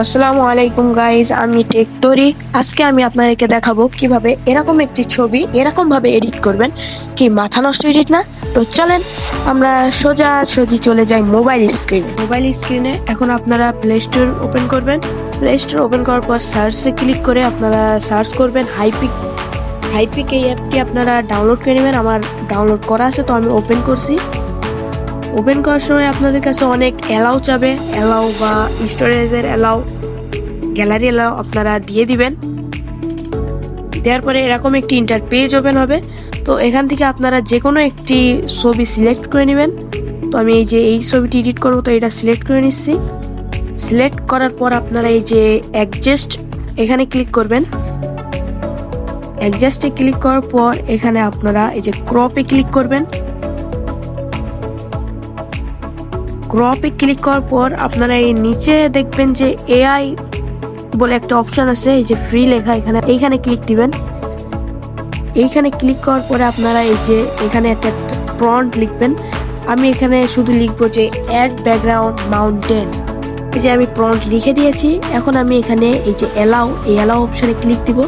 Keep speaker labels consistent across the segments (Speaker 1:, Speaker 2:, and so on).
Speaker 1: আসসালামু আলাইকুম গাইজ, আমি টেকটরি। আজকে আমি আপনাদেরকে দেখাবো কিভাবে এরকম একটি ছবি এরকম ভাবে এডিট করবেন। কি মাথা নষ্ট এডিট না? তো চলেন আমরা সোজাসুজি চলে যাই মোবাইল স্ক্রিনে। এখন আপনারা প্লে স্টোর ওপেন করবেন। প্লে স্টোর ওপেন করার পর সার্চে ক্লিক করে আপনারা সার্চ করবেন হাইপিক এই অ্যাপটি আপনারা ডাউনলোড করে নেবেন। আমার ডাউনলোড করা আছে, তো আমি ওপেন করছি। ওপেন করার সময় আপনাদের কাছে অনেক অ্যালাউ চাবে, অ্যালাউ বা স্টোরেজের অ্যালাউ, গ্যালারি অ্যালাউ আপনারা দিয়ে দিবেন। দেওয়ার পরে এরকম একটি ইন্টারপেজ ওপেন হবে। তো এখান থেকে আপনারা যে কোনো একটি ছবি সিলেক্ট করে নেবেন। তো আমি এই ছবিটি এডিট করবো, তো এটা সিলেক্ট করে নিচ্ছি। সিলেক্ট করার পর আপনারা এই যে অ্যাডজাস্ট এখানে ক্লিক করবেন। অ্যাডজাস্টে ক্লিক করার পর এখানে আপনারা এই যে ক্রপে ক্লিক করবেন। ক্রপে ক্লিক করার পর আপনারা এই নিচে দেখবেন যে এআই বলে একটা অপশন আছে, এই যে ফ্রি লেখা, এইখানে ক্লিক দিবেন। এইখানে ক্লিক করার পরে আপনারা এই যে এখানে একটা প্রম্পট লিখবেন। আমি এখানে শুধু লিখবো যে অ্যাড ব্যাকগ্রাউন্ড মাউন্টেন। এই যে আমি প্রম্পট লিখে দিয়েছি। এখন আমি এখানে এই যে অ্যালাউ অপশনে ক্লিক দিব।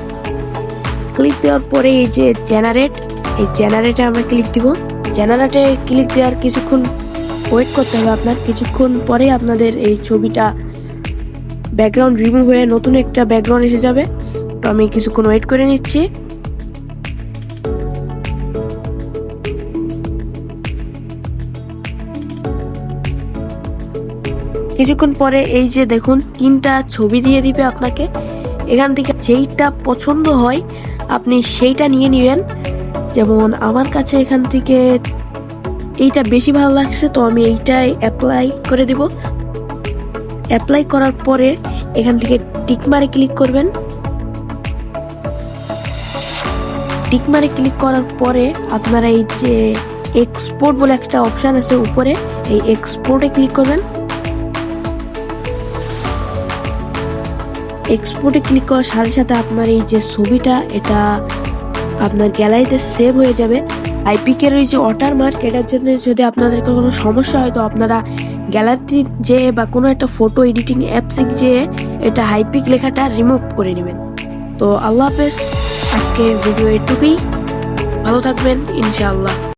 Speaker 1: ক্লিক দেওয়ার পরে এই যে জেনারেটে আমরা ক্লিক দিব। জেনারেটে ক্লিক দেওয়ার কিছুক্ষণ ওয়েট করতে হবে আপনার। কিছুক্ষণ পরে আপনাদের এই ছবিটা ব্যাকগ্রাউন্ড রিমুভ হয়ে নতুন একটা ব্যাকগ্রাউন্ড এসে যাবে। তো আমি কিছুক্ষণ ওয়েট করে নিচ্ছি। কিছুক্ষণ পরে এই যে দেখুন তিনটা ছবি দিয়ে দিবে আপনাকে। এখান থেকে যেইটা পছন্দ হয় আপনি সেইটা নিয়ে নেবেন। যেমন আমার কাছে এখান থেকে এইটা বেশি ভালো লাগছে, তো আমি এইটাই অ্যাপ্লাই করে দিব। অ্যাপ্লাই করার পরে এখান থেকে টিকমারে ক্লিক করবেন। টিকমারে ক্লিক করার পরে আপনারা এই যে এক্সপোর্ট বলে একটা অপশন আছে উপরে, এই এক্সপোর্টে ক্লিক করবেন। এক্সপোর্টে ক্লিক করার সাথে সাথে আপনার এই যে ছবিটা এটা আপনার গ্যালারিতে সেভ হয়ে যাবে। আইপিকের ওই যে ওয়াটারমার্ক, এটার জন্য যদি আপনাদের কোনো সমস্যা হয় তো আপনারা গ্যালারিতে যে বা কোনো একটা ফটো এডিটিং অ্যাপসে যে এটা হাইপিক লেখাটা রিমুভ করে নেবেন। তো আল্লাহ হাফেজ, আজকে ভিডিও এটুকুই। ভালো থাকবেন ইনশাআল্লাহ।